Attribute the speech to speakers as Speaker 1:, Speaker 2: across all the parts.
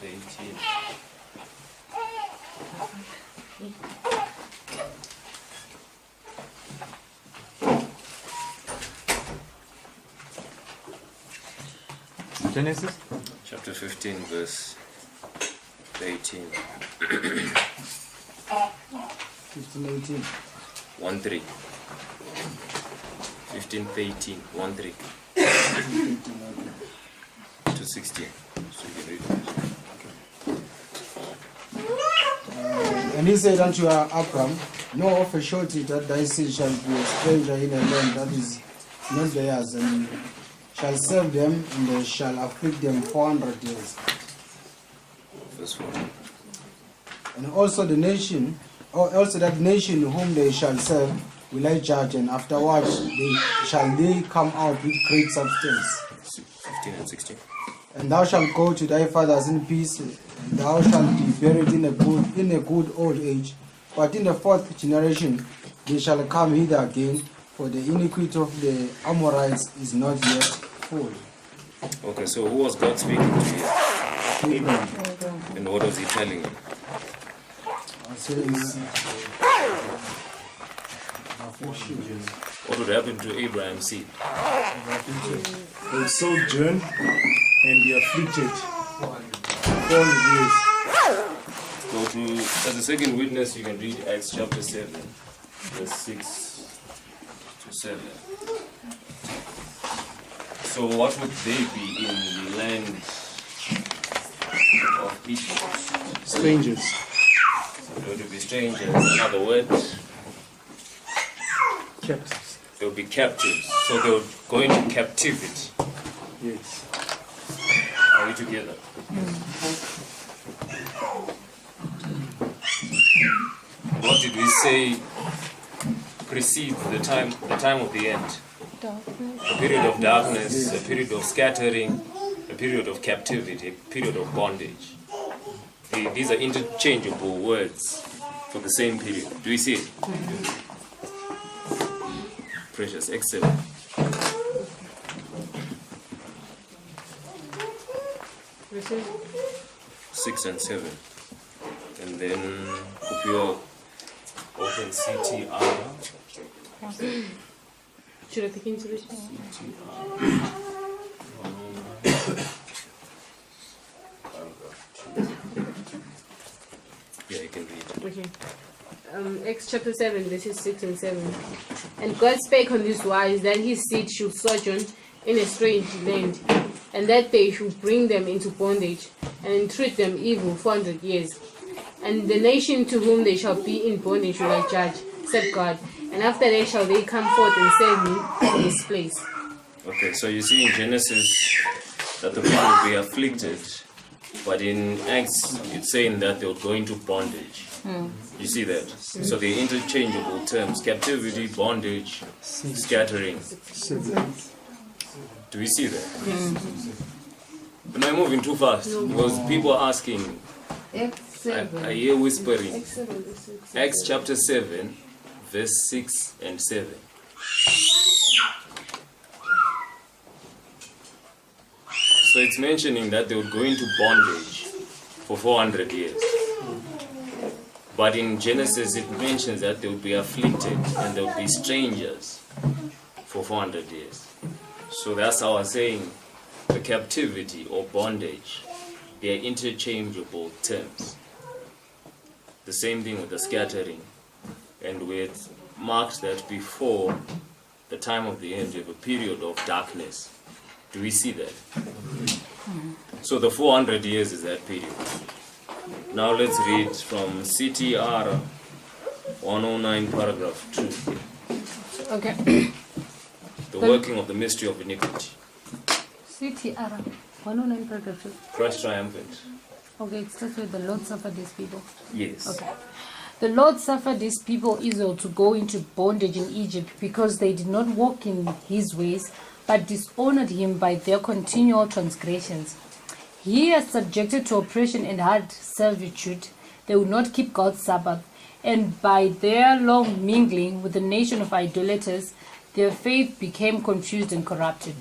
Speaker 1: 18.
Speaker 2: Genesis?
Speaker 1: Chapter 15, verse 18.
Speaker 3: 15:18.
Speaker 1: 1-3. 15:18. 1-3 to 16. So you can read it.
Speaker 3: And he said unto Abram, know of a surety that thy seed shall be a stranger in a land that is not theirs, and shall serve them, and they shall afflict them 400 years.
Speaker 1: Verse 4.
Speaker 3: And also that nation whom they shall serve will I judge, and afterwards they come out with great substance.
Speaker 1: 15 and 16.
Speaker 3: And thou shalt go to thy fathers in peace, and thou shalt be buried in a good old age. But in the fourth generation they shall come hither again, for the iniquity of the Amorites is not yet full.
Speaker 1: Okay, so who was God speaking to here?
Speaker 3: Abraham.
Speaker 1: And what was he telling him? What would happen to Abraham's seed?
Speaker 4: They will sojourn and be afflicted 400 years.
Speaker 1: Go to, as a second witness, you can read Acts chapter 7, verse 6 to 7. So what would they be in the land of Egypt?
Speaker 4: Strangers.
Speaker 1: They would be strangers. Another word,
Speaker 4: Captives.
Speaker 1: they would be captives. So they would go into captivity.
Speaker 4: Yes.
Speaker 1: Are we together? What did we say precedes the time of the end? A period of darkness, a period of scattering, a period of captivity, a period of bondage. These are interchangeable words for the same period. Do you see it? Precious, excellent.
Speaker 5: Verses
Speaker 1: 6 and 7. And then Kupio open CTR.
Speaker 5: should I take into this?
Speaker 1: Yeah, you can read.
Speaker 5: Okay. Acts chapter 7, verses 6 and 7. And God spake on this wise, that his seed should sojourn in a strange land, and that they should bring them into bondage, and entreat them evil 400 years. And the nation to whom they shall be in bondage will I judge, said God. And after that shall they come forth and serve me in this place.
Speaker 1: Okay, so you see in Genesis that the people will be afflicted, but in Acts it's saying that they will go into bondage. You see that? So they're interchangeable terms: captivity, bondage, scattering. Do we see that? Am I moving too fast? Because people are asking, I hear whispering. Acts chapter 7, verse 6 and 7. So it's mentioning that they would go into bondage for 400 years. But in Genesis it mentions that they would be afflicted and they would be strangers for 400 years. So that's how I'm saying the captivity or bondage, they are interchangeable terms. The same thing with the scattering. And with marks that before the time of the end, you have a period of darkness. Do we see that? So the 400 years is that period. Now let's read from CTR 109 paragraph 2.
Speaker 6: Okay.
Speaker 1: The working of the mystery of iniquity.
Speaker 6: CTR 109 paragraph 2.
Speaker 1: Christ triumphant.
Speaker 6: Okay, it starts with the Lord suffered these people.
Speaker 1: Yes.
Speaker 6: Okay. The Lord suffered these people Israel to go into bondage in Egypt because they did not walk in his ways, but dishonored him by their continual transgressions. He has subjected to oppression and hard servitude. They would not keep God's Sabbath, and by their long mingling with the nation of idolaters, their faith became confused and corrupted.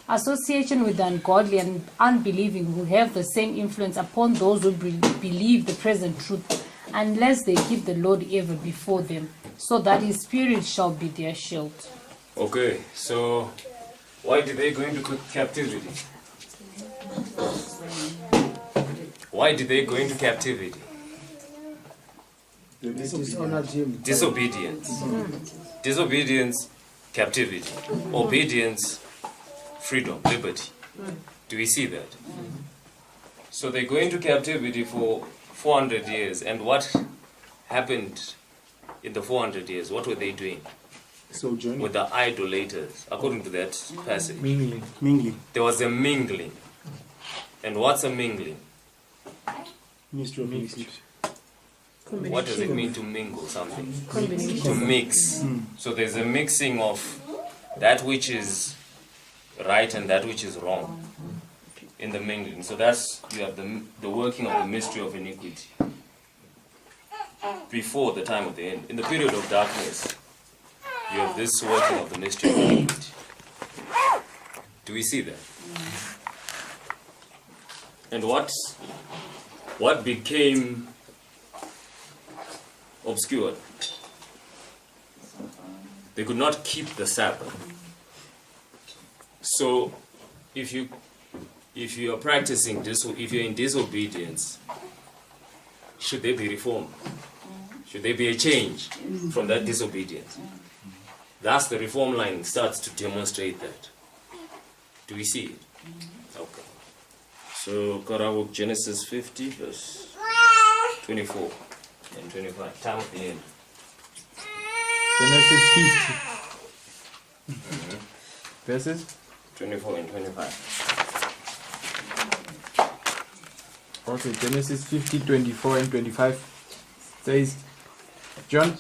Speaker 6: Association with the ungodly and unbelieving will have the same influence upon those who believe the present truth, unless they keep the Lord ever before them, so that his spirit shall be their shield.
Speaker 1: Okay, so why did they go into captivity? Why did they go into captivity?
Speaker 3: They dishonored him.
Speaker 1: Disobedience. Disobedience, captivity. Obedience, freedom, liberty. Do we see that? So they go into captivity for 400 years. And what happened in the 400 years? What were they doing?
Speaker 4: Sojourning.
Speaker 1: With the idolaters, according to that passage.
Speaker 4: Mingling.
Speaker 1: There was a mingling. And what's a mingling?
Speaker 4: Mystery of Egypt.
Speaker 1: What does it mean to mingle something?
Speaker 5: Combination.
Speaker 1: To mix. So there's a mixing of that which is right and that which is wrong in the mingling. So that's, you have the working of the mystery of iniquity before the time of the end. In the period of darkness, you have this working of the mystery of iniquity. Do we see that? And what became obscured? They could not keep the Sabbath. So if you are practicing this, if you're in disobedience, should there be reform? Should there be a change from that disobedience? Thus the reform line starts to demonstrate that. Do we see it? Okay. So Karabuk, Genesis 50 verse 24 and 25. Time of the end.
Speaker 2: Genesis 50. Verses
Speaker 1: 24 and 25.
Speaker 2: Okay, Genesis 50, 24 and 25 says,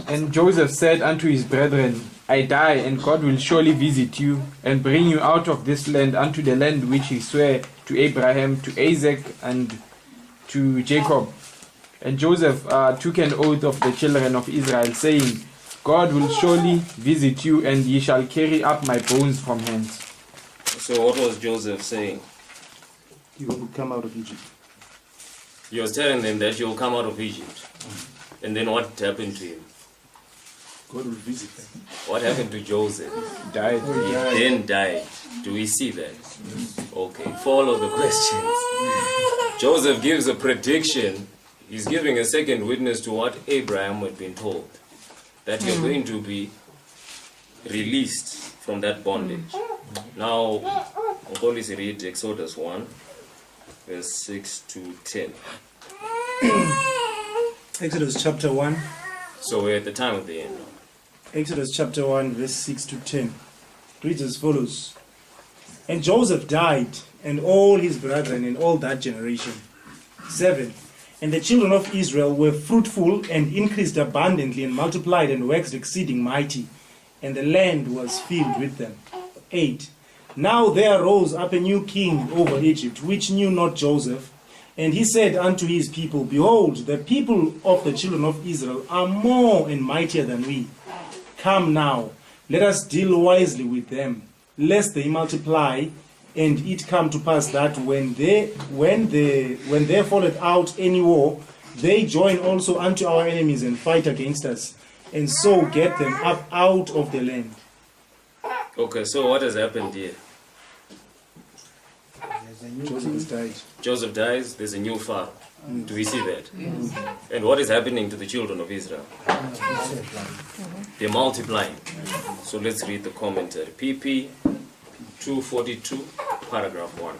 Speaker 2: And Joseph said unto his brethren, I die, and God will surely visit you, and bring you out of this land unto the land which he sware to Abraham, to Isaac, and to Jacob. And Joseph took an oath of the children of Israel, saying, God will surely visit you, and ye shall carry up my bones from hence.
Speaker 1: So what was Joseph saying?
Speaker 4: You will come out of Egypt.
Speaker 1: He was telling them that you will come out of Egypt. And then what happened to him?
Speaker 4: God will visit them.
Speaker 1: What happened to Joseph?
Speaker 2: Died.
Speaker 1: He then died. Do we see that? Okay, follow the questions. Joseph gives a prediction. He's giving a second witness to what Abraham had been told. That you're going to be released from that bondage. Now, Nkomo read Exodus 1, verse 6 to 10.
Speaker 4: Exodus chapter 1.
Speaker 1: So we're at the time of the end.
Speaker 4: Exodus chapter 1, verse 6 to 10. Reads as follows. And Joseph died, and all his brethren in all that generation. 7. And the children of Israel were fruitful and increased abundantly and multiplied and waxed exceeding mighty, and the land was filled with them. 8. Now there arose up a new king over Egypt, which knew not Joseph. And he said unto his people, Behold, the people of the children of Israel are more and mightier than we. Come now, let us deal wisely with them, lest they multiply, and it come to pass that when there falleth out any war, they join also unto our enemies and fight against us, and so get them up out of the land.
Speaker 1: Okay, so what has happened here?
Speaker 4: Joseph has died.
Speaker 1: Joseph dies, there's a new Pharaoh. Do we see that? And what is happening to the children of Israel? They're multiplying. So let's read the commentary. PP 242, paragraph 1.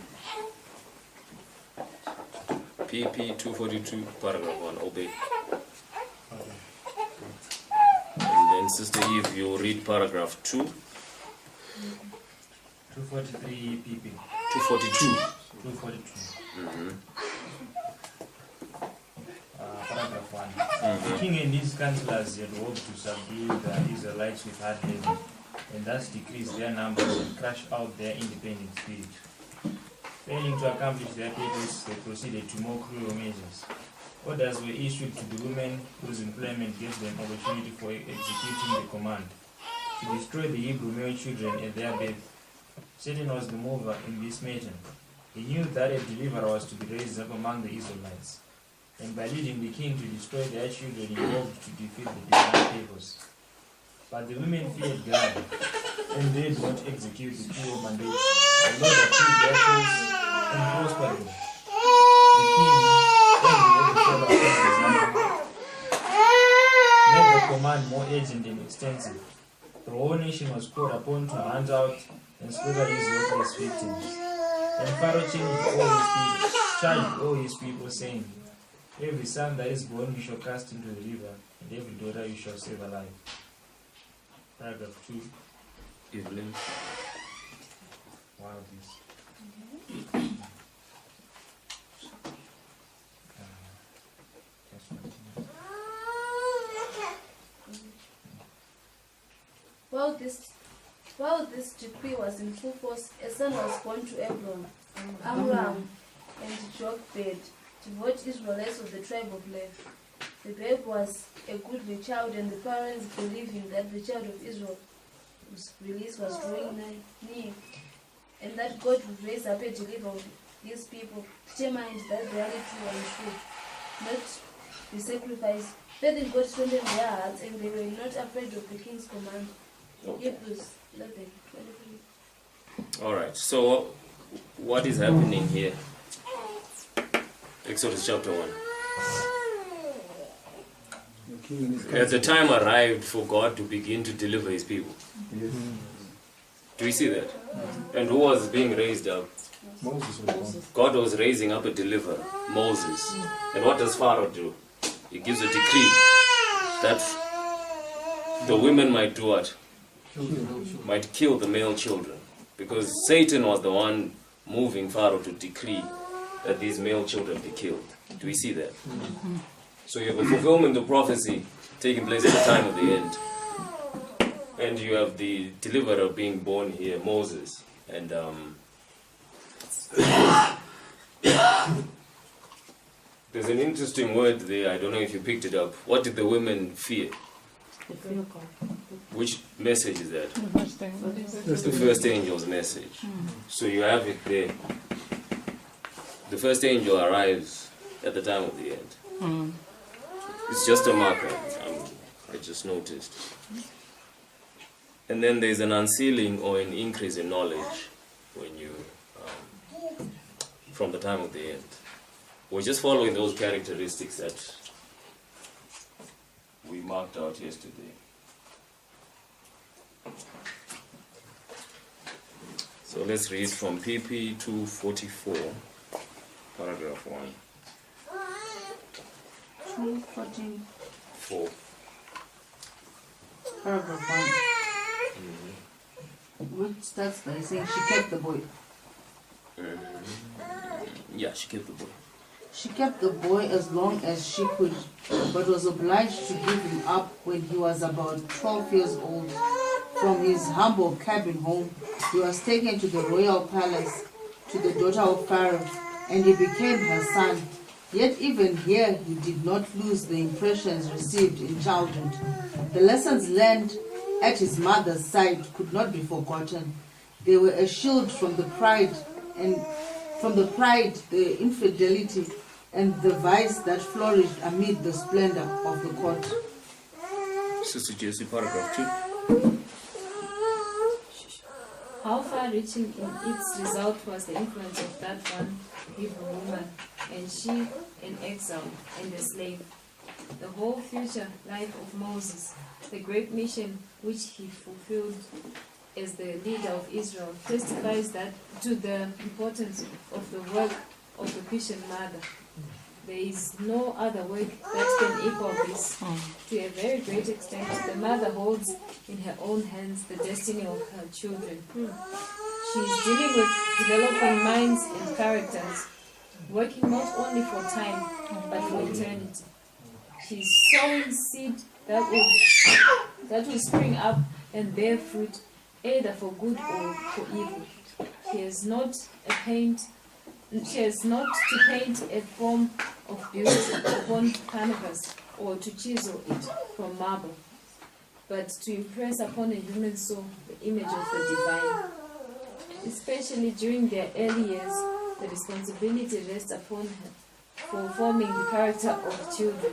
Speaker 1: PP 242, paragraph 1. Obey. And then Sister Eve, you read paragraph 2.
Speaker 7: 243 pp.
Speaker 1: 242.
Speaker 7: 242. Paragraph 1. The king and his counselors had hoped to subdue the Israelites with hard labor, and thus decrease their numbers and crush out their independent spirit. Failing to accomplish their purpose, they proceeded to more cruel measures. Orders were issued to the women whose employment gave them opportunity for executing the command, to destroy the Hebrew male children at their birth, Satan was the mover in this matter. He knew that a deliverer was to be raised up among the Israelites, and by leading the king to destroy their children, he hoped to defeat the divine purpose. But the women feared God, and they did not execute the cruel mandate. The Lord approved their cause and prospered them. The king, when he heard the father of the made the command more urgent and extensive. The whole nation was called upon to hunt out and slaughter his helpless victims. And Pharaoh charged all his people, saying, every son that is born you shall cast into the river, and every daughter you shall save alive. Paragraph 2.
Speaker 1: Evelyn.
Speaker 7: Wow, this. Just continue.
Speaker 8: While this decree was in full force, a son was born to Abram, Amram, and Jochebed, devout Israelites of the tribe of Levi. The babe was a goodly child, and the parents, believing that the child of Israel's release was drawing near, and that God would raise up a deliverer of his people, determined that the only true one should not be sacrificed. Faith in God strengthened their hearts, and they were not afraid of the king's command. Hebrews 11:23.
Speaker 1: Alright, so what is happening here? Exodus chapter 1.
Speaker 3: The king and his
Speaker 1: Has the
Speaker 3: council.
Speaker 1: time arrived for God to begin to deliver his people?
Speaker 3: Yes.
Speaker 1: Do we see that? And who was being raised up?
Speaker 3: Moses was born.
Speaker 1: God was raising up a deliverer, Moses. And what does Pharaoh do? He gives a decree that the women might do what? Might kill the male children. Because Satan was the one moving Pharaoh to decree that these male children be killed. Do we see that? So you have a fulfillment of prophecy taking place at the time of the end. And you have the deliverer being born here, Moses. And there's an interesting word there, I don't know if you picked it up. What did the women fear? Which message is that? The first angel's message. So you have it there. The first angel arrives at the time of the end. It's just a marker. I just noticed. And then there's an unsealing or an increase in knowledge when you, from the time of the end. We're just following those characteristics that we marked out yesterday. So let's read from PP 244, paragraph 1.
Speaker 6: 244,
Speaker 1: 4.
Speaker 6: paragraph 1. Which starts by saying she kept the boy.
Speaker 1: Yeah, she kept the boy.
Speaker 6: She kept the boy as long as she could, but was obliged to give him up when he was about 12 years old. From his humble cabin home, he was taken to the royal palace, to the daughter of Pharaoh, and he became her son. Yet even here he did not lose the impressions received in childhood. The lessons learned at his mother's side could not be forgotten. They were a shield from the pride, the infidelity, and the vice that flourished amid the splendor of the court.
Speaker 1: Sister Jessie, paragraph 2.
Speaker 5: How far-reaching in its result was the influence of that one Hebrew woman, and she an exile and a slave. The whole future life of Moses, the great mission which he fulfilled as the leader of Israel, testifies that to the importance of the work of the Christian mother. There is no other work that can equal this. To a very great extent, the mother holds in her own hands the destiny of her children. She is dealing with developing minds and characters, working not only for time, but for eternity. She is sowing seed that will spring up and bear fruit, either for good or for evil. She has not to paint a form of beauty upon canvas or to chisel it from marble, but to impress upon a human soul the image of the divine.
Speaker 9: Especially during their early years, the responsibility rests upon her for forming the character of children.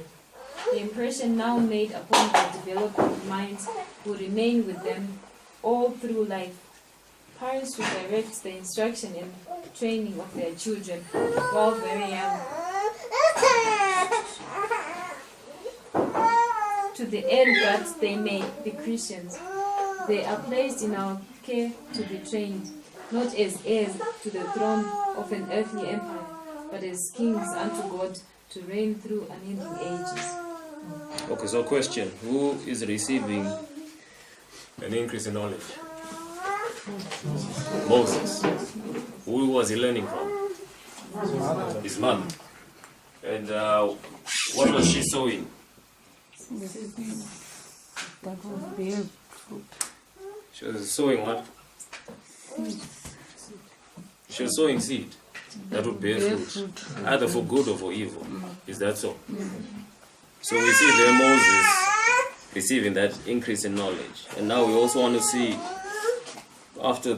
Speaker 9: The impression now made upon their developing minds will remain with them all through life. Parents should direct the instruction and training of their children while very young, to the end that they may be Christians. They are placed in our care to be trained, not as heirs to the throne of an earthly empire, but as kings unto God, to reign through unending ages.
Speaker 1: Okay, so question. Who is receiving an increase in knowledge? Moses. Who was he learning from? His mother. And what was she sowing?
Speaker 6: That would be a fruit.
Speaker 1: She was sowing what? She was sowing seed. That would bear fruit. Either for good or for evil. Is that so? So we see there Moses receiving that increase in knowledge. And now we also want to see after,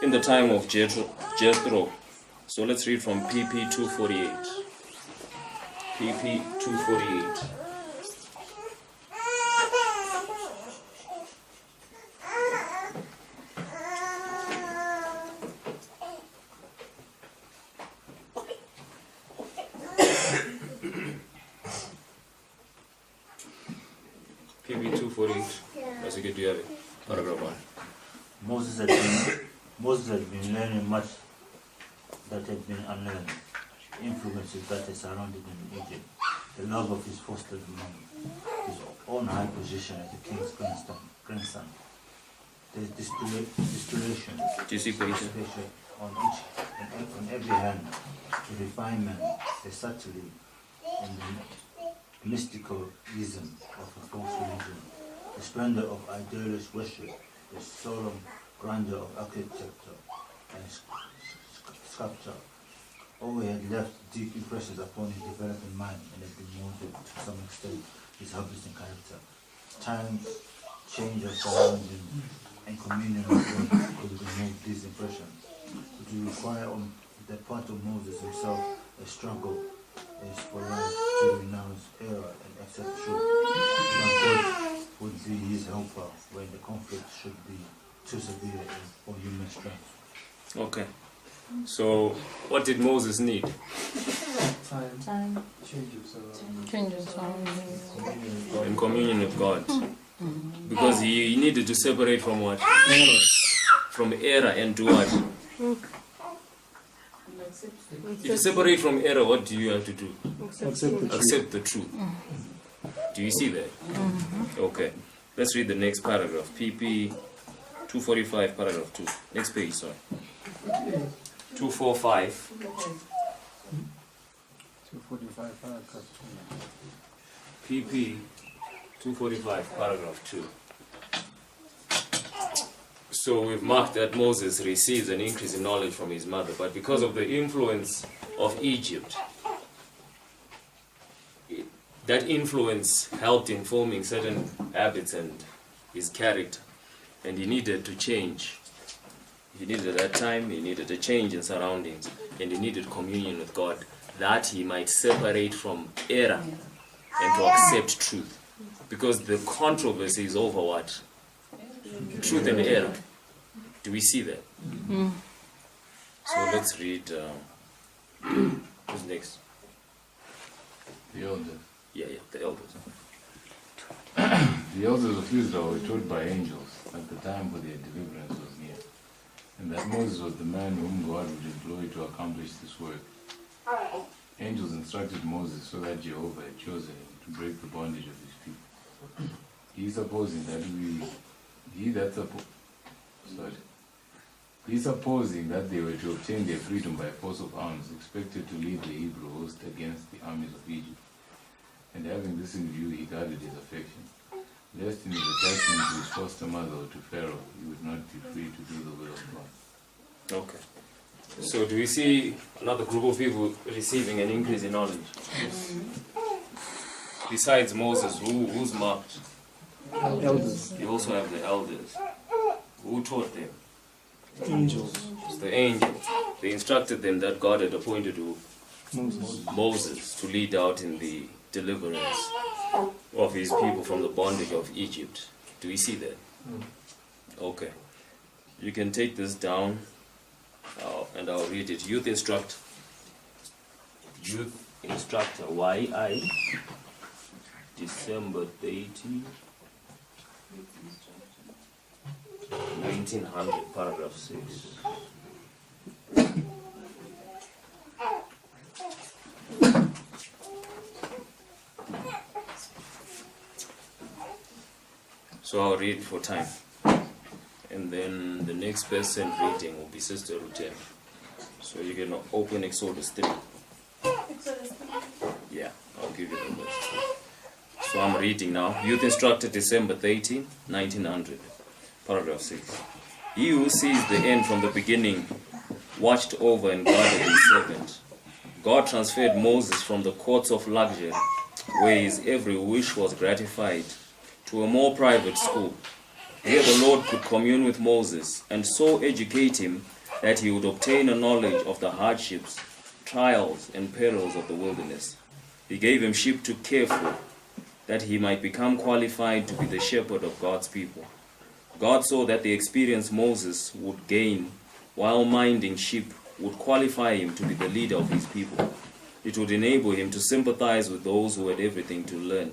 Speaker 1: in the time of Jethro. So let's read from PP 248. PP 248. PP 248. As you get, do you have it? Paragraph 1.
Speaker 10: Moses had been learning much that had been unlearned. Influences that had surrounded him in Egypt. The love of his foster mom. His own high position as the king's grandson. The distillation.
Speaker 1: Do you see picture?
Speaker 10: On every hand. The refinement, the subtlety, and the mysticalism of a false religion. The splendor of idolatrous worship. The solemn grandeur of architecture and sculpture. All had left deep impressions upon his developing mind and had been molded to some extent his habits and character. Time, change of surroundings, and communion with God could remove these impressions. It would require on the part of Moses himself a struggle is for life to renounce error and accept truth. But God would be his helper when the conflict should be too severe for human strength.
Speaker 1: Okay. So, what did Moses need?
Speaker 6: Time. Change of surroundings.
Speaker 1: In communion with God. Because he needed to separate from what? From error and do what? If you separate from error, what do you have to do? Accept the truth. Do you see that? Okay. Let's read the next paragraph. PP 245, paragraph 2. Next page, sorry. 245.
Speaker 3: 245 paragraph 2.
Speaker 1: PP 245, paragraph 2. So we've marked that Moses receives an increase in knowledge from his mother, but because of the influence of Egypt, that influence helped in forming certain habits and his character, and he needed to change. He needed at that time, he needed a change in surroundings, and he needed communion with God, that he might separate from error and to accept truth. Because the controversy is over what? Truth and error. Do we see that? So let's read, who's next?
Speaker 11: The elders.
Speaker 1: Yeah, the elders.
Speaker 11: The elders of Israel were taught by angels that the time for their deliverance was near, and that Moses was the man whom God would employ to accomplish this work. Angels instructed Moses so that Jehovah had chosen him to break the bondage of his people. He's supposing that they were to obtain their freedom by force of arms, expected to lead the Hebrew host against the armies of Egypt. And having this in view, he guarded his affection, lest in his attachment to his foster mother or to Pharaoh, he would not be free to do the will of God.
Speaker 1: Okay. So do we see another group of people receiving an increase in knowledge? Besides Moses, who's marked?
Speaker 3: Elders.
Speaker 1: You also have the elders. Who taught them?
Speaker 4: Angels.
Speaker 1: It's the angels. They instructed them that God had appointed to Moses to lead out in the deliverance of his people from the bondage of Egypt. Do we see that? Okay. You can take this down and I'll read it. Youth instructor YI, December 30, 1900, paragraph 6. So I'll read for time. And then the next person reading will be Sister Ruten. So you can open Exodus 3. Yeah, I'll give you the list. So I'm reading now. Youth instructor, December 13, 1900. Paragraph 6. He who sees the end from the beginning watched over and guarded his servant. God transferred Moses from the courts of luxury, where his every wish was gratified, to a more private school. Here the Lord could commune with Moses and so educate him that he would obtain a knowledge of the hardships, trials, and perils of the wilderness. He gave him sheep to care for, that he might become qualified to be the shepherd of God's people. God saw that the experience Moses would gain while minding sheep would qualify him to be the leader of his people. It would enable him to sympathize with those who had everything to learn.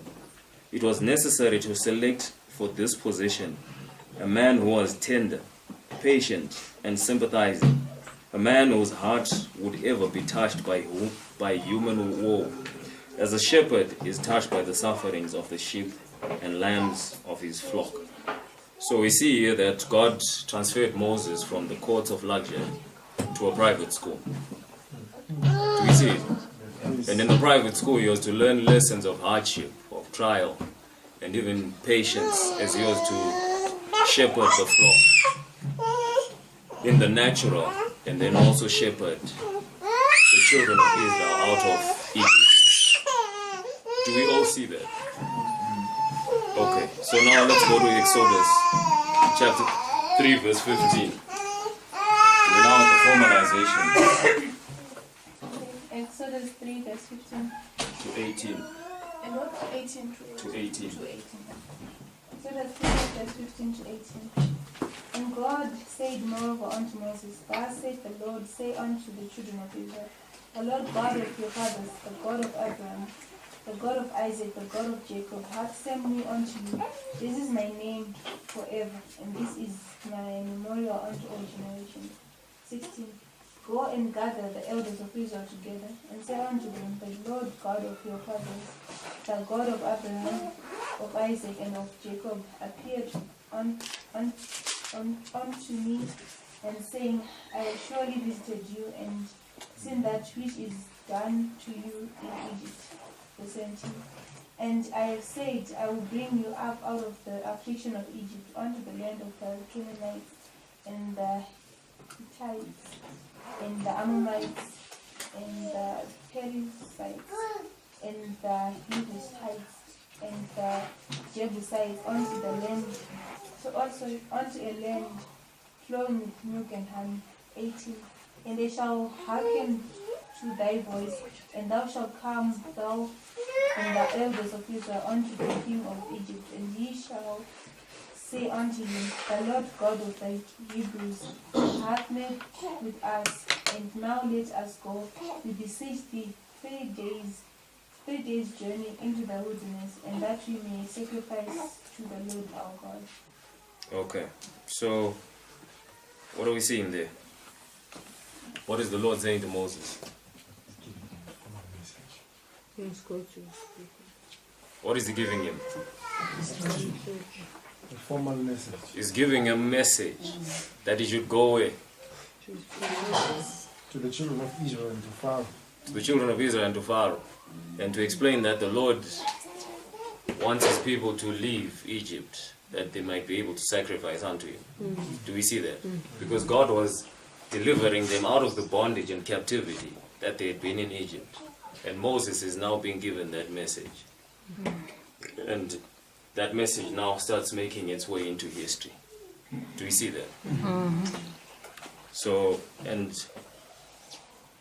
Speaker 1: It was necessary to select for this position a man who was tender, patient, and sympathizing, a man whose heart would ever be touched by human woe, as a shepherd is touched by the sufferings of the sheep and lambs of his flock. So we see here that God transferred Moses from the courts of luxury to a private school. Do we see it? And in the private school he was to learn lessons of hardship, of trial, and even patience, as he was to shepherd the flock in the natural, and then also shepherd the children of Israel out of Egypt. Do we all see that? Okay, so now let's go to Exodus chapter 3 verse 15. We're now at the formalization
Speaker 8: Exodus 3, verse 15.
Speaker 1: to 18.
Speaker 8: And what? 18
Speaker 1: To 18.
Speaker 8: Exodus 3, verse 15 to 18. And God said moreover unto Moses, Thus saith the Lord, say unto the children of Israel, The Lord God of your fathers, the God of Abraham, the God of Isaac, the God of Jacob, hath sent me unto you. This is my name forever, and this is my memorial unto all generations. 16. Go and gather the elders of Israel together, and say unto them, The Lord God of your fathers, the God of Abraham, of Isaac, and of Jacob, appeared unto me, and saying, I have surely visited you, and seen that which is done to you in Egypt. Verse 17. And I have said, I will bring you up out of the affliction of Egypt unto the land of the Canaanites, and the Hittites, and the Amorites, and the Perizzites, and the Jebusites, and the Jebusites, unto the land, so also unto a land flowing with milk and honey. 18. And they shall hearken to thy voice, and thou shalt come, thou and the elders of Israel, unto the king of Egypt, and ye shall say unto him, The Lord God of the Hebrews hath met with us, and now let us go. We beseech thee 3 days journey into the wilderness, and that we may sacrifice to the Lord our God.
Speaker 1: Okay, so what are we seeing there? What is the Lord saying to Moses? What is he giving him?
Speaker 3: A formal message.
Speaker 1: He's giving a message that he should go away
Speaker 3: To the children of Israel and to Pharaoh.
Speaker 1: to the children of Israel and to Pharaoh, and to explain that the Lord wants his people to leave Egypt, that they might be able to sacrifice unto him. Do we see that? Because God was delivering them out of the bondage and captivity that they had been in Egypt. And Moses is now being given that message. And that message now starts making its way into history. Do we see that? So, and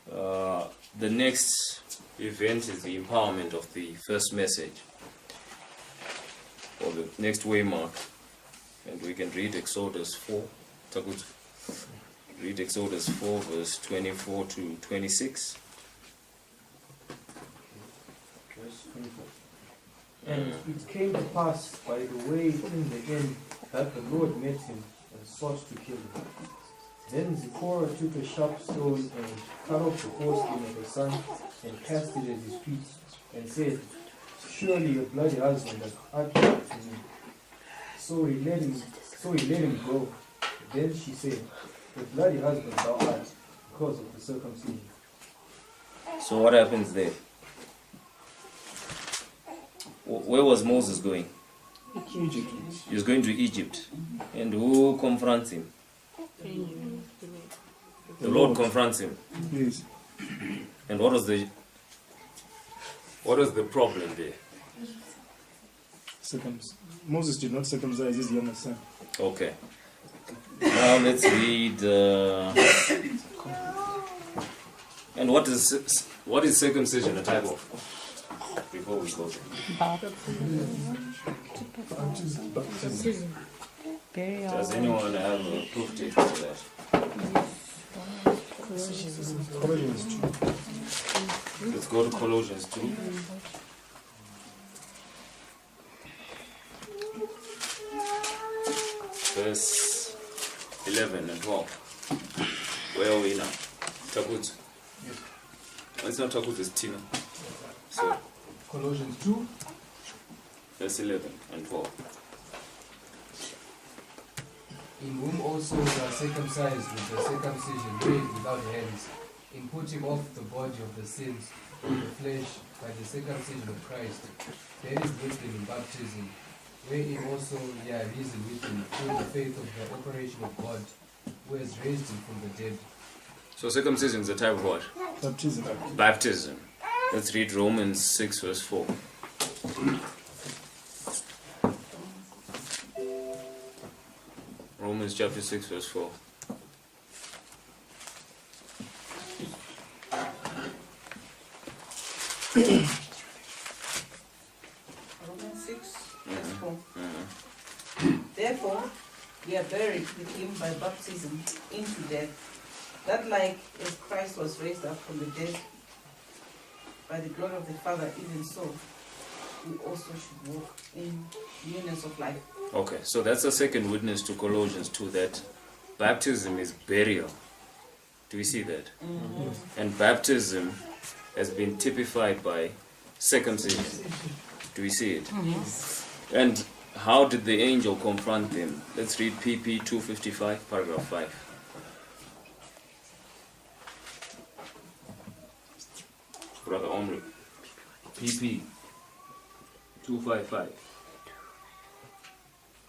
Speaker 1: the next event is the empowerment of the first message, or the next waymark. And we can read Exodus 4. Takut. Read Exodus 4, verse 24 to 26.
Speaker 12: Verse 24. And it came to pass by the way in the end that the Lord met him and sought to kill him. Then Zipporah took a sharp stone and cut off the foreskin of the son and cast it at his feet and said, Surely your bloody husband has uttered to me. So he let him go. Then she said, The bloody husband thou art, because of the circumcision.
Speaker 1: So what happens there? Where was Moses going?
Speaker 4: Egypt.
Speaker 1: He was going to Egypt. And who confronts him? The Lord confronts him.
Speaker 4: Yes.
Speaker 1: And what was the problem there?
Speaker 4: Moses did not circumcise his younger son.
Speaker 1: Okay. Now let's read. And what is circumcision a type of? Before we go there. Does anyone have a proof text for that?
Speaker 4: Colossians 2.
Speaker 1: Let's go to Colossians 2. Verse 11 and 12. Where are we now? Takut. It's not Takut, it's Tina. So,
Speaker 12: Colossians 2.
Speaker 1: verse 11 and 12.
Speaker 12: In whom also you are circumcised with the circumcision made without hands, in putting off the body of the sins of the flesh by the circumcision of Christ, that is written in baptism, wherein also ye are risen with him through the faith of the operation of God, who has raised him from the dead.
Speaker 1: So circumcision is a type of what?
Speaker 4: Baptism.
Speaker 1: Baptism. Let's read Romans 6 verse 4. Romans chapter 6 verse 4.
Speaker 13: Romans 6, verse 4. Therefore, we are buried with him by baptism into death, that like as Christ was raised up from the dead by the glory of the Father, even so we also should walk in newness of life.
Speaker 1: Okay, so that's the second witness to Colossians 2, that baptism is burial. Do we see that?
Speaker 13: Mm-hmm.
Speaker 1: And baptism has been typified by circumcision. Do we see it?
Speaker 13: Yes.
Speaker 1: And how did the angel confront them? Let's read PP 255, paragraph 5. Brother Omri. PP 255,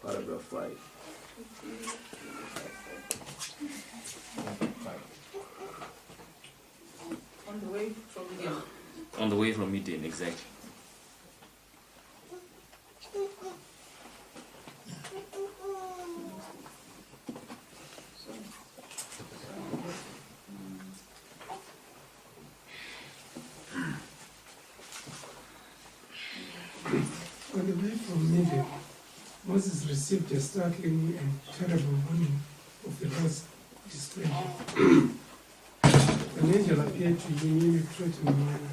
Speaker 1: paragraph 5.
Speaker 13: On the way from here.
Speaker 1: On the way from Midian, exactly.
Speaker 14: On the way from Midian, Moses received a startling and terrible warning of the Lord's displeasure. An angel appeared to him in a threatening manner.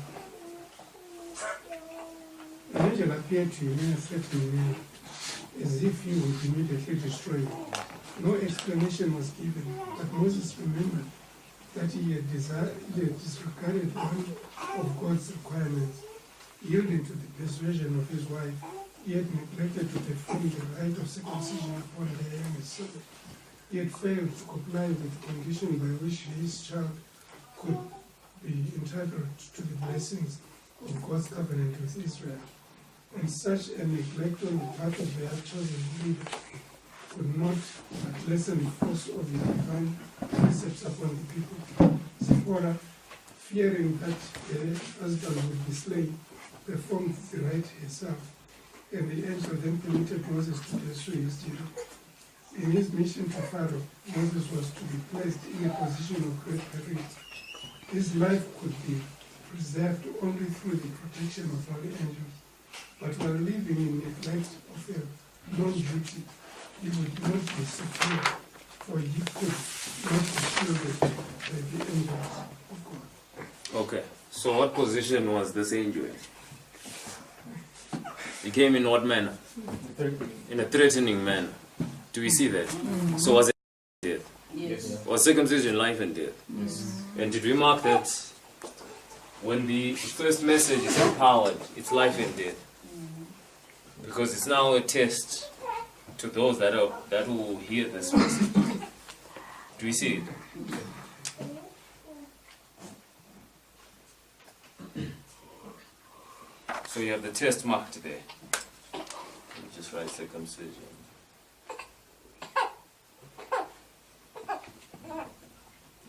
Speaker 14: An angel appeared to him in a threatening manner, as if he would immediately destroy him. No explanation was given, but Moses remembered that he had disregarded one of God's requirements. Yielding to the persuasion of his wife, he had neglected to perform the rite of circumcision upon the youngest son. He had failed to comply with the condition by which his child could be entitled to the blessings of God's covenant with Israel. And such a neglect on the part of their chosen leader could not but lessen the force of the divine precepts upon the people. Zipporah, fearing that her husband would be slain, performed the rite herself, and the angel then permitted Moses to pursue his duty. In his mission to Pharaoh, Moses was to be placed in a position of great peril. His life could be preserved only through the protection of holy angels. But while living in neglect of a known duty, he would not be secure, for he could not be shielded by the angels of God.
Speaker 1: Okay, so what position was this angel in? He came in what manner? In a threatening manner. Do we see that? So was it death?
Speaker 13: Yes.
Speaker 1: Was circumcision life and death?
Speaker 13: Yes.
Speaker 1: And did we mark that when the first message is empowered, it's life and death? Because it's now a test to those that will hear this message. Do we see it? So you have the test marked there. Let me just write circumcision.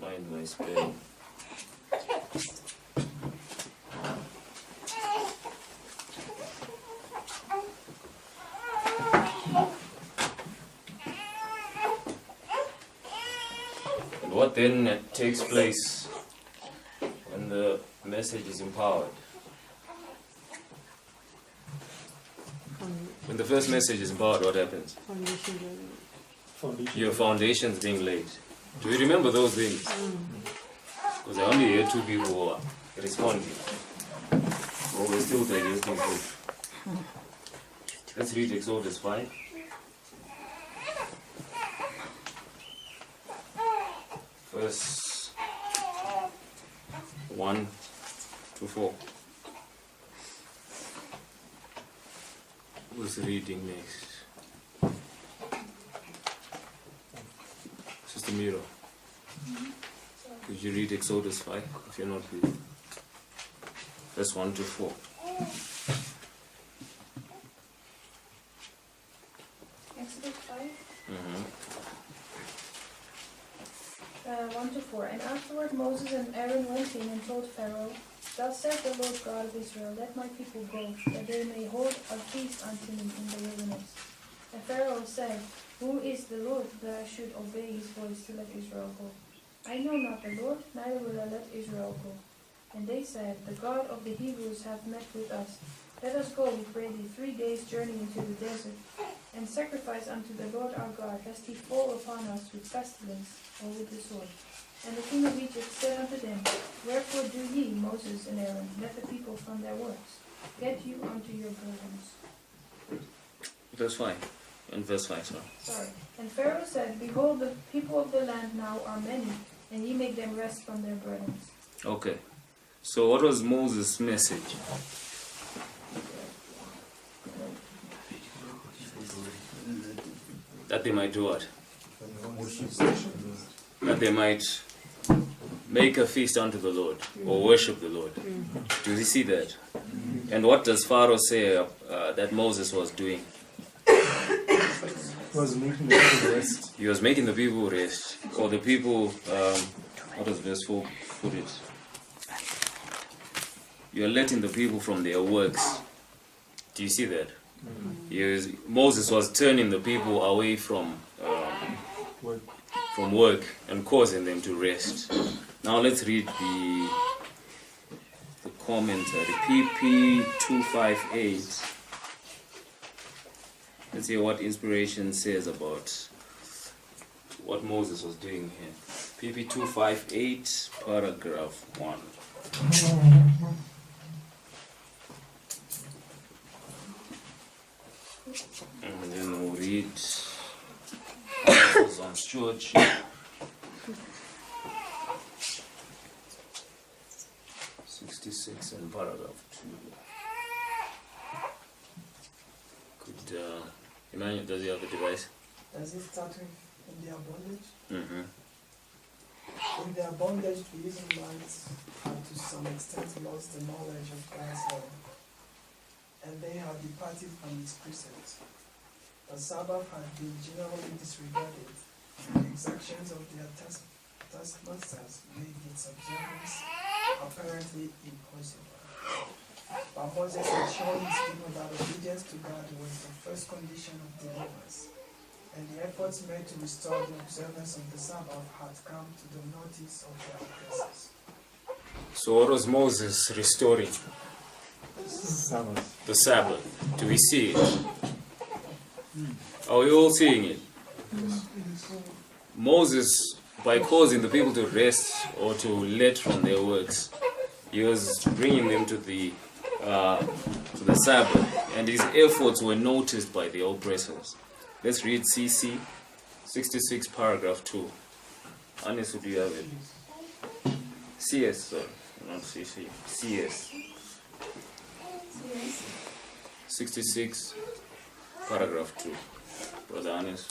Speaker 1: Mind my spelling. And what then takes place when the message is empowered? When the first message is empowered, what happens? Your foundations being laid. Do you remember those things? Because I only hear two people who are responding. Or we're still digesting food. Let's read Exodus 5. Verse 1 to 4. Who's reading next? Sister Miro. Could you read Exodus 5 if you're not reading? Verse 1 to 4.
Speaker 15: Exodus 5,
Speaker 1: Mm-hmm.
Speaker 15: 1 to 4. And afterward Moses and Aaron went in and told Pharaoh, Thus saith the Lord God of Israel, Let my people go, that they may hold a feast unto me in the wilderness. And Pharaoh said, Who is the Lord, that I should obey his voice to let Israel go? I know not the Lord, neither will I let Israel go. And they said, The God of the Hebrews hath met with us. Let us go, we pray thee, 3 days' journey into the desert, and sacrifice unto the Lord our God, lest he fall upon us with pestilence or with the sword. And the king of Egypt said unto them, Wherefore do ye, Moses and Aaron, let the people from their works? Get you unto your burdens.
Speaker 1: Verse 5. And verse 5,
Speaker 15: Sorry. And Pharaoh said, Behold, the people of the land now are many, and ye make them rest from their burdens.
Speaker 1: Okay. So what was Moses' message? That they might do what? That they might make a feast unto the Lord, or worship the Lord. Do you see that? And what does Pharaoh say that Moses was doing?
Speaker 4: He was making the people rest.
Speaker 1: He was making the people rest. Or the people, how does verse 4 put it? You are letting the people from their works. Do you see that? Moses was turning the people away from work and causing them to rest. Now let's read the commentary, PP 258. Let's hear what inspiration says about what Moses was doing here. PP 258, paragraph 1. And then we'll read on stewardship. '66 and paragraph 2. Could Emmanuel, does he have the device?
Speaker 16: Does it start with in their bondage?
Speaker 1: Mm-hmm.
Speaker 16: In their bondage, the Israelites had to some extent lost the knowledge of God's law, and they had departed from its precepts. The Sabbath had been generally disregarded, and the exactions of their taskmasters made its observance apparently impossible. But Moses had shown his people that obedience to God was the first condition of deliverance, and the efforts made to restore the observance of the Sabbath had come to the notice of their oppressors.
Speaker 1: So what was Moses restoring?
Speaker 4: Sabbath.
Speaker 1: The Sabbath. Do we see it? Are we all seeing it? Moses, by causing the people to rest or to let from their works, he was bringing them to the Sabbath, and his efforts were noticed by the oppressors. Let's read CC 66 paragraph 2. Anis, do you have it? CS, sorry, not CC. CS 66 paragraph 2. Brother Anis.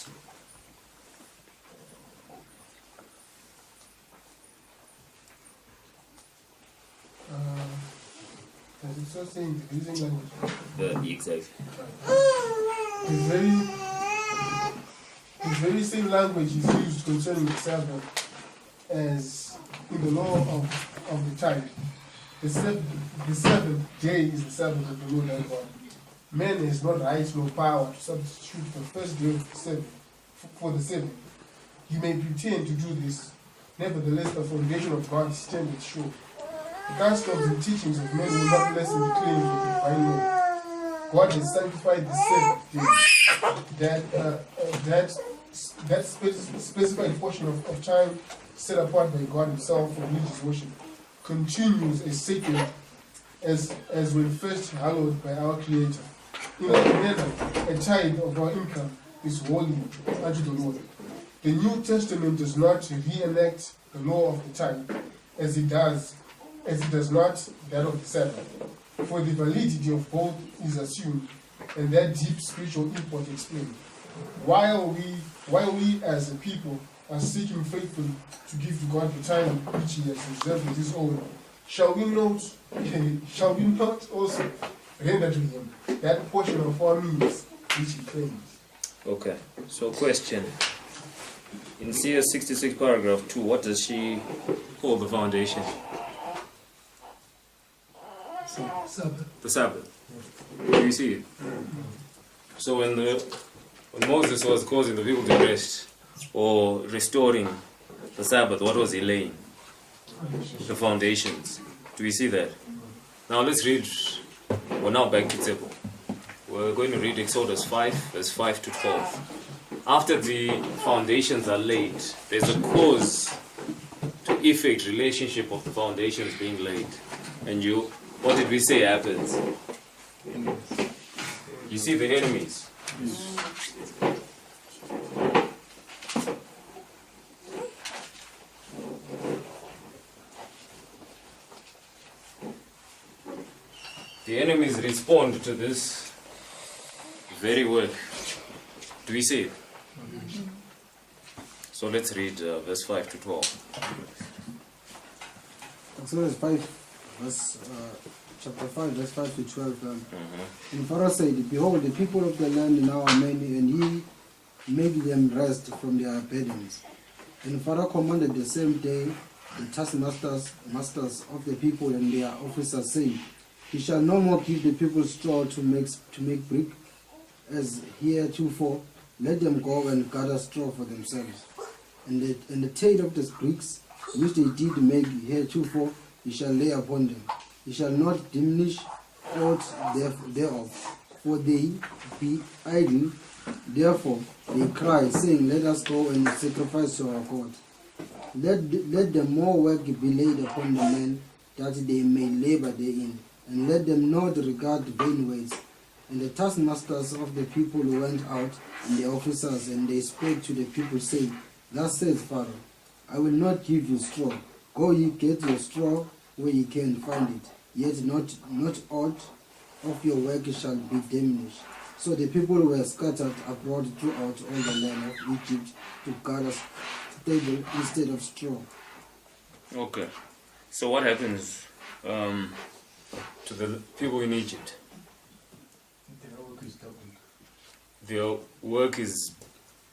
Speaker 17: As it's also saying, using language.
Speaker 1: Exactly.
Speaker 17: The very same language is used concerning the Sabbath as in the law of the time. The seventh day is the Sabbath of the Lord our God. Man has not right nor power to substitute the first day of the seventh for the seventh. You may pretend to do this, nevertheless the foundation of God standeth sure. The customs and teachings of men will not lessen the claims of the divine law. God has sanctified the seventh day, that specified portion of time set apart by God Himself for religious worship, continues as sacred as when first hallowed by our Creator. In like manner, a tithe of our income is holy unto the Lord. The New Testament does not reenact the law of the tithe as it does not that of the Sabbath. For the validity of both is assumed, and that deep spiritual import explained. While we as a people are seeking faithfully to give to God the time which He has reserved with His own, shall we not also render to Him that portion of our means which He claims?
Speaker 1: Okay, so question. In CS 66 paragraph 2, what does she call the foundation?
Speaker 17: Sabbath.
Speaker 1: The Sabbath. Do you see it? So when Moses was causing the people to rest or restoring the Sabbath, what was he laying? The foundations. Do we see that? Now let's read. We're now back to Tebo. We're going to read Exodus 5, verse 5 to 12. After the foundations are laid, there's a cause to effect relationship of the foundations being laid. And what did we say happens? You see the enemies. The enemies respond to this very work. Do we see it? So let's read verse 5 to 12.
Speaker 3: Exodus 5, chapter 5, verse 5 to 12. And Pharaoh said, Behold, the people of the land now are many, and ye make them rest from their burdens. And Pharaoh commanded the same day the taskmasters of the people and their officers, saying, He shall no more give the people straw to make brick, as heretofore. Let them go and gather straw for themselves. And the tade of the bricks which they did make heretofore, he shall lay upon them. He shall not diminish aught thereof, for they be idle. Therefore they cry, saying, Let us go and sacrifice to our God. Let the more work be laid upon the men, that they may labor therein, and let them not regard vain ways. And the taskmasters of the people went out, and the officers, and they spoke to the people, saying, Thus says Pharaoh, I will not give you straw. Go ye get your straw where ye can find it, yet not aught of your work shall be diminished. So the people were scattered abroad throughout all the land of Egypt to gather stable instead of straw.
Speaker 1: Okay. So what happens to the people in Egypt? Their work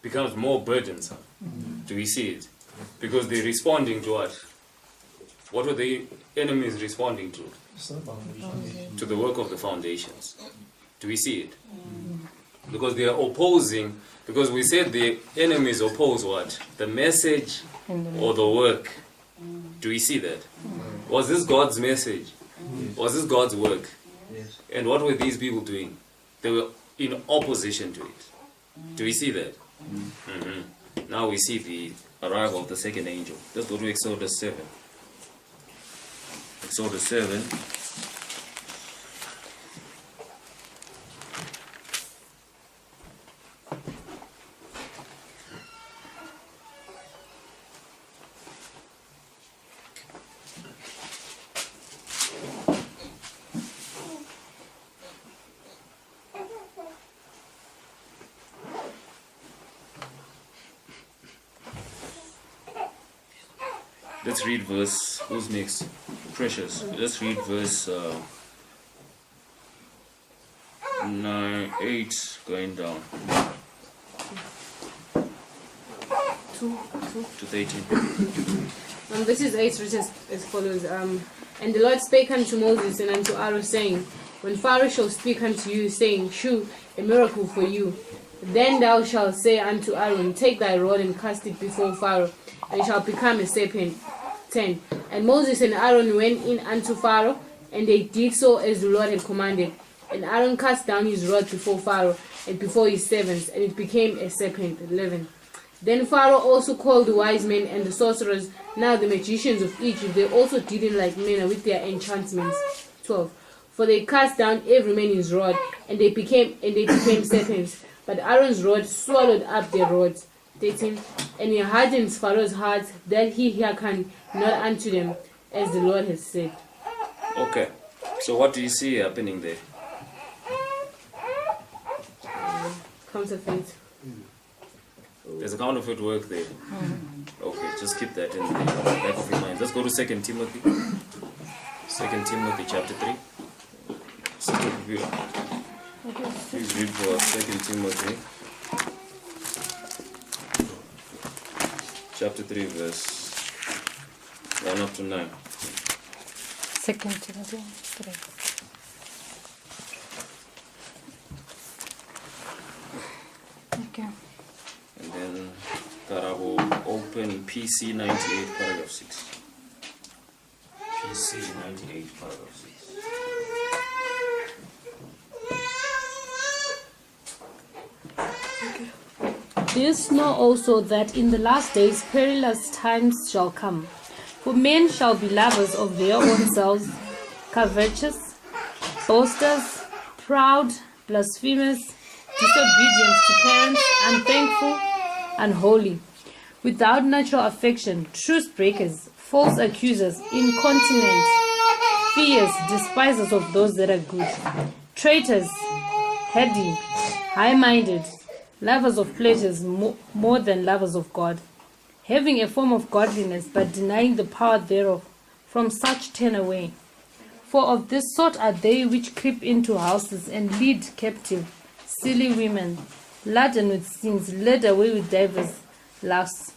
Speaker 1: becomes more burdensome. Do we see it? Because they're responding to what? What were the enemies responding to? To the work of the foundations. Do we see it? Because they are opposing, because we said the enemies oppose what? The message or the work. Do we see that? Was this God's message? Was this God's work?
Speaker 10: Yes.
Speaker 1: And what were these people doing? They were in opposition to it. Do we see that? Now we see the arrival of the second angel. Let's go to Exodus 7. Exodus 7. Let's read verse, who's next? Precious. Let's read verse 8 going down to 13.
Speaker 5: This is 8 verses as follows. And the Lord spake unto Moses and unto Aaron, saying, When Pharaoh shall speak unto you, saying, Shew a miracle for you, then thou shalt say unto Aaron, Take thy rod and cast it before Pharaoh, and it shall become a serpent. 10. And Moses and Aaron went in unto Pharaoh, and they did so as the Lord had commanded. And Aaron cast down his rod before Pharaoh and before his servants, and it became a serpent. 11. Then Pharaoh also called the wise men and the sorcerers, now the magicians of Egypt. They also did in like manner with their enchantments. 12. For they cast down every man his rod, and they became serpents. But Aaron's rod swallowed up their rods. 13. And he hardened Pharaoh's heart, that he hearkened not unto them, as the Lord has said.
Speaker 1: Okay, so what do you see happening there?
Speaker 5: Counterfeit.
Speaker 1: There's a counterfeit work there. Okay, just keep that in the back of your mind. Let's go to 2 Timothy. 2 Timothy chapter 3. Sister, please read for us 2 Timothy chapter 3 verse 1 up to 9.
Speaker 6: 2 Timothy 3. Okay.
Speaker 1: And then Karabo, open PC 98 paragraph 6. PC 98 paragraph 6.
Speaker 6: This know also that in the last days perilous times shall come. For men shall be lovers of their own selves, covetous, boasters, proud, blasphemers, disobedient to parents, unthankful, unholy, without natural affection, truce breakers, false accusers, incontinent, fierce, despisers of those that are good, traitors, heady, high-minded, lovers of pleasures more than lovers of God, having a form of godliness but denying the power thereof. From such turn away. For of this sort are they which creep into houses and lead captive silly women, laden with sins, led away with divers lusts,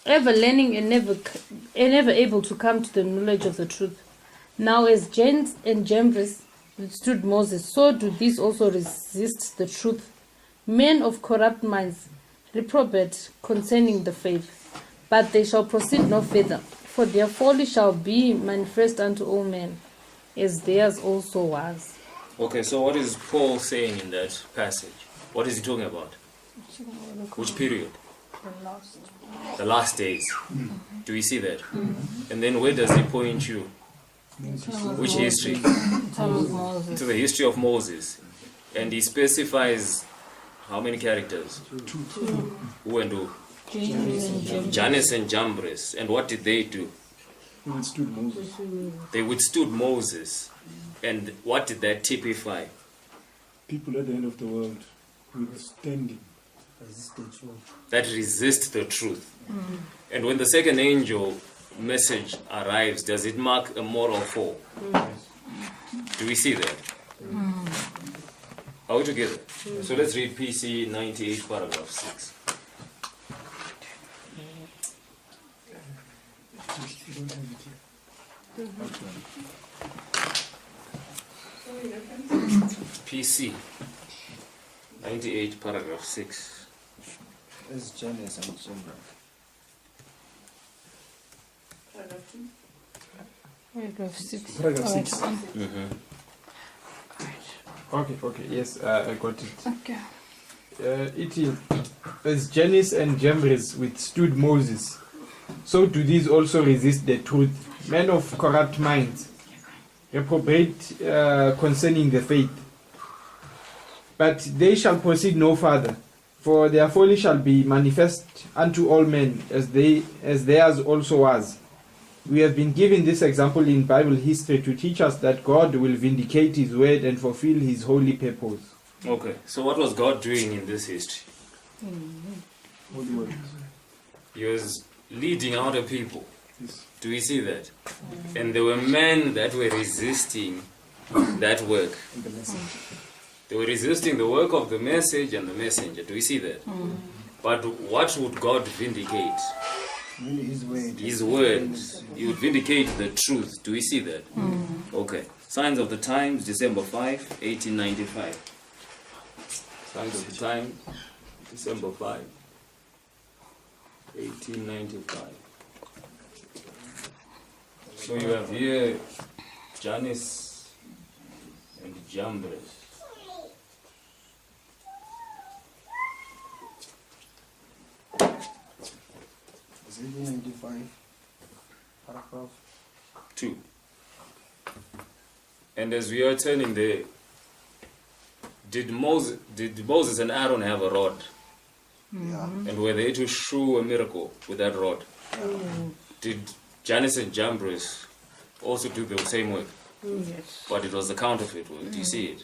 Speaker 6: ever learning and never able to come to the knowledge of the truth. Now as Jannes and Jambres withstood Moses, so do these also resist the truth. Men of corrupt minds, reprobate concerning the faith, but they shall proceed no further, for their folly shall be manifest unto all men, as theirs also was.
Speaker 1: Okay, so what is Paul saying in that passage? What is he talking about? Which period? The last days. Do we see that? And then where does he point you? Which history? To the history of Moses. And he specifies how many characters?
Speaker 6: Two.
Speaker 1: Who and who? Jannes and Jambres. And what did they do?
Speaker 4: They withstood Moses.
Speaker 1: They withstood Moses. And what did that typify?
Speaker 4: People at the end of the world withstanding.
Speaker 1: That resist the truth. And when the second angel message arrives, does it mark a moral fall? Do we see that? Are we together? So let's read PC 98 paragraph 6. PC 98, paragraph 6.
Speaker 3: It's Janus and Jambres.
Speaker 13: Paragraph 2.
Speaker 6: Paragraph 6.
Speaker 4: Paragraph 6.
Speaker 1: Mm-hmm.
Speaker 2: Okay, yes, I got it.
Speaker 6: Okay.
Speaker 2: It is, as Janus and Jambres withstood Moses, so do these also resist the truth. Men of corrupt minds, reprobate concerning the faith. But they shall proceed no further, for their folly shall be manifest unto all men, as theirs also was. We have been given this example in Bible history to teach us that God will vindicate His word and fulfill His holy purpose.
Speaker 1: Okay, so what was God doing in this history?
Speaker 2: Holy word.
Speaker 1: He was leading out a people. Do we see that? And there were men that were resisting that work. They were resisting the work of the message and the messenger. Do we see that? But what would God vindicate?
Speaker 3: His word.
Speaker 1: His word. He would vindicate the truth. Do we see that? Okay. Signs of the Times, December 5, 1895. Signs of the Times, December 5, 1895. So you have here Janus and Jambres.
Speaker 3: It's 1895. Paragraph
Speaker 1: 2. And as we are turning there, did Moses and Aaron have a rod?
Speaker 3: Yeah.
Speaker 1: And were they to shew a miracle with that rod? Did Janus and Jambres also do the same work?
Speaker 6: Yes.
Speaker 1: But it was the counterfeit work. Do you see it?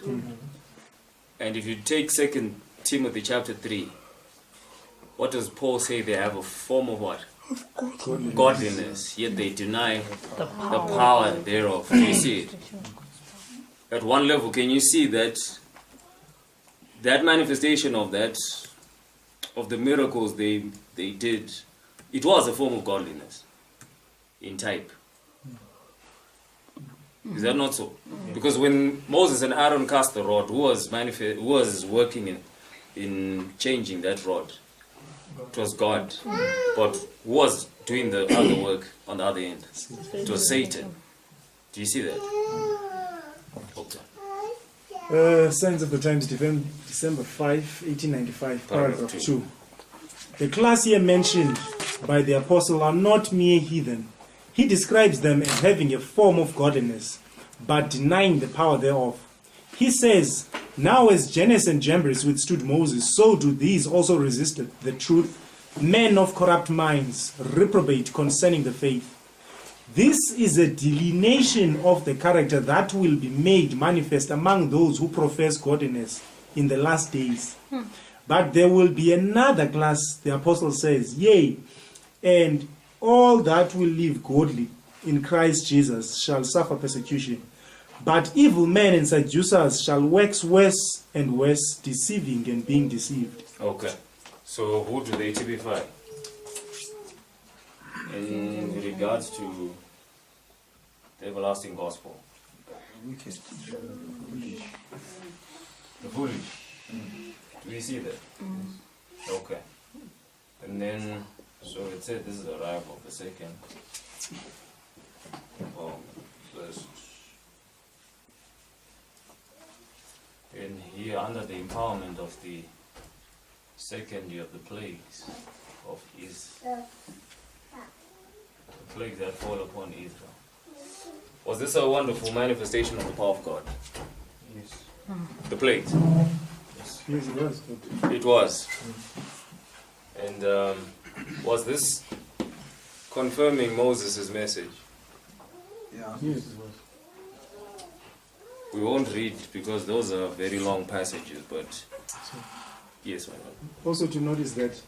Speaker 1: And if you take 2 Timothy chapter 3, what does Paul say? They have a form of what? Godliness, yet they deny the power thereof. Do you see it? At one level, can you see that manifestation of the miracles they did, it was a form of godliness in type. Is that not so? Because when Moses and Aaron cast the rod, who was working in changing that rod? It was God. But who was doing the other work on the other end? It was Satan. Do you see that? Okay.
Speaker 4: Signs of the Times, December 5, 1895, paragraph 2. The class here mentioned by the apostle are not mere heathen. He describes them as having a form of godliness, but denying the power thereof. He says, now as Janus and Jambres withstood Moses, so do these also resist the truth. Men of corrupt minds, reprobate concerning the faith. This is a delineation of the character that will be made manifest among those who profess godliness in the last days. But there will be another class, the apostle says, yea, and all that will live godly in Christ Jesus shall suffer persecution. But evil men and seducers shall wax worse and worse, deceiving and being deceived.
Speaker 1: Okay. So who do they typify? In regards to the everlasting gospel. The foolish. Do we see that? Okay. And then, so it said this is the arrival of the second verse. And here, under the empowerment of the second year of the plagues of Israel, the plagues that fall upon Israel. Was this a wonderful manifestation of the power of God?
Speaker 4: Yes.
Speaker 1: The plagues?
Speaker 4: Yes, it was.
Speaker 1: It was. And was this confirming Moses' message?
Speaker 3: Yeah.
Speaker 4: Yes, it was.
Speaker 1: We won't read because those are very long passages, but yes, my Lord.
Speaker 4: Also to notice that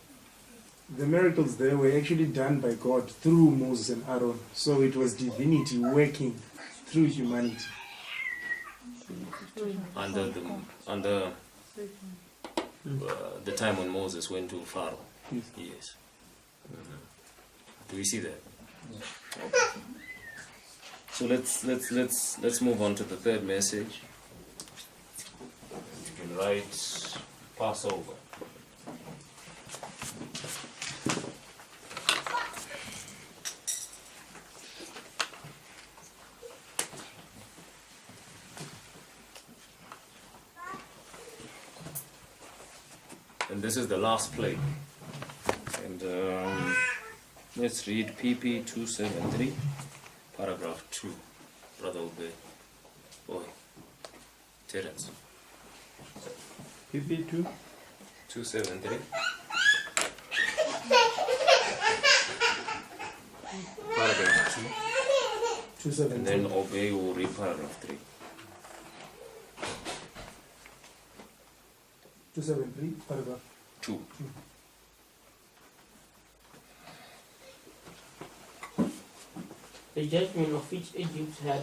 Speaker 4: the miracles there were actually done by God through Moses and Aaron. So it was divinity working through humanity.
Speaker 1: Under the time when Moses went to Pharaoh. Yes. Do we see that? Okay. So let's move on to the third message. You can write Passover. And this is the last plague. And let's read PP 273, paragraph 2. Brother Obey. Boy. Terence.
Speaker 2: PP 2?
Speaker 1: 273. Paragraph 2.
Speaker 3: 273.
Speaker 1: And then Obey will read paragraph 3.
Speaker 3: 273, paragraph
Speaker 1: 2.
Speaker 18: The judgment of which Egypt had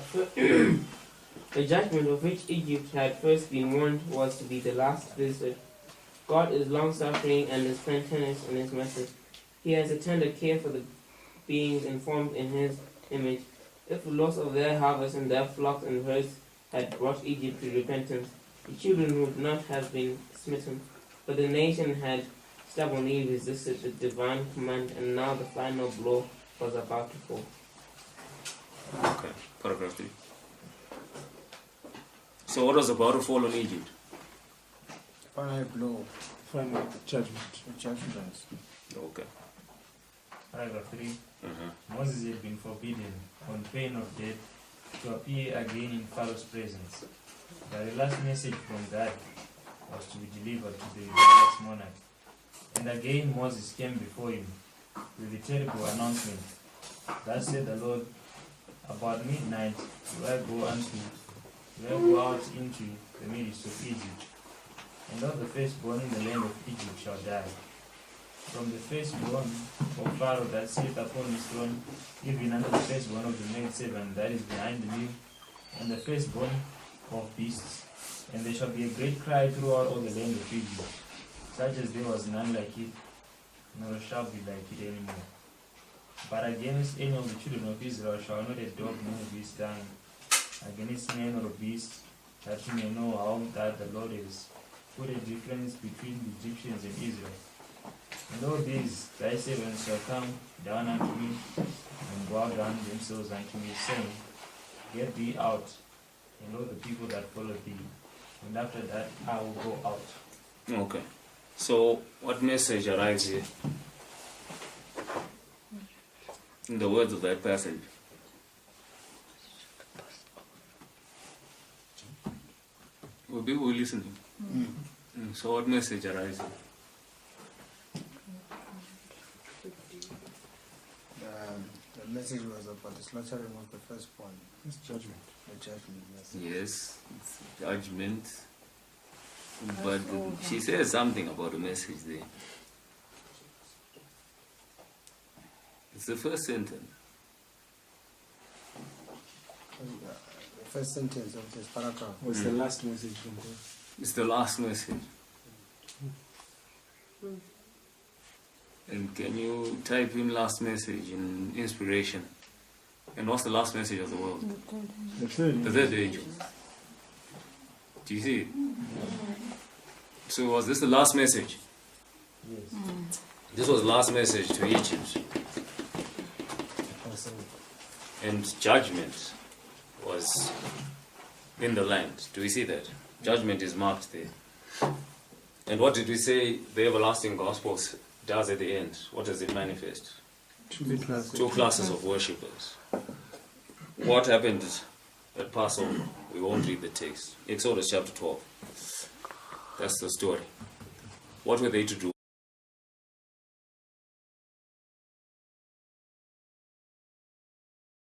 Speaker 18: the judgment of which Egypt had first been warned was to be the last visit. God is long-suffering and is plenteous in his mercy. He has a tender care for the beings informed in his image. If the loss of their harvest and their flocks and herds had brought Egypt to repentance, the children would not have been smitten. But the nation had stubbornly resisted the divine command, and now the final blow was about to fall.
Speaker 1: Okay, paragraph 3. So what was about to fall on Egypt?
Speaker 3: Final blow.
Speaker 4: Final judgment.
Speaker 3: Judgment.
Speaker 1: Okay.
Speaker 7: Paragraph 3. Moses had been forbidden, on pain of death, to appear again in Pharaoh's presence. But the last message from God was to be delivered to the rebellious monarch. And again Moses came before him with the terrible announcement. Thus said the Lord, about midnight will I go out into the midst of Egypt, and all the firstborn in the land of Egypt shall die. From the firstborn of Pharaoh that sitteth upon his throne, even unto the firstborn of the maidservant that is behind the wheel, and the firstborn of beasts. And there shall be a great cry throughout all the land of Egypt, such as there was none like it, nor shall be like it any more. But against any of the children of Israel shall not a dog nor a beast die, against man or beast, that you may know how that the Lord is put a difference between the Egyptians and Israel. And all these thy servants shall come down unto me, and bow down themselves unto me, saying, Get thee out, and all the people that follow thee, and after that I will go out.
Speaker 1: Okay. So what message arrives here? In the words of that passage. Will people listening? So what message arrives here?
Speaker 3: The message was about the slaughtering of the firstborn.
Speaker 4: It's judgment.
Speaker 3: The judgment, yes.
Speaker 1: Yes, it's judgment. But she says something about the message there. It's the first sentence.
Speaker 3: The first sentence of this paragraph.
Speaker 4: What's the last message from God?
Speaker 1: It's the last message. And can you type in last message in inspiration? And what's the last message of the world?
Speaker 4: The third.
Speaker 1: The third age. Do you see it? So was this the last message?
Speaker 7: Yes.
Speaker 1: This was the last message to Egypt. And judgment was in the land. Do we see that? Judgment is marked there. And what did we say the everlasting gospel does at the end? What does it manifest?
Speaker 4: Two classes.
Speaker 1: Two classes of worshippers. What happened at Passover? We won't read the text. Exodus chapter 12. That's the story. What were they to do?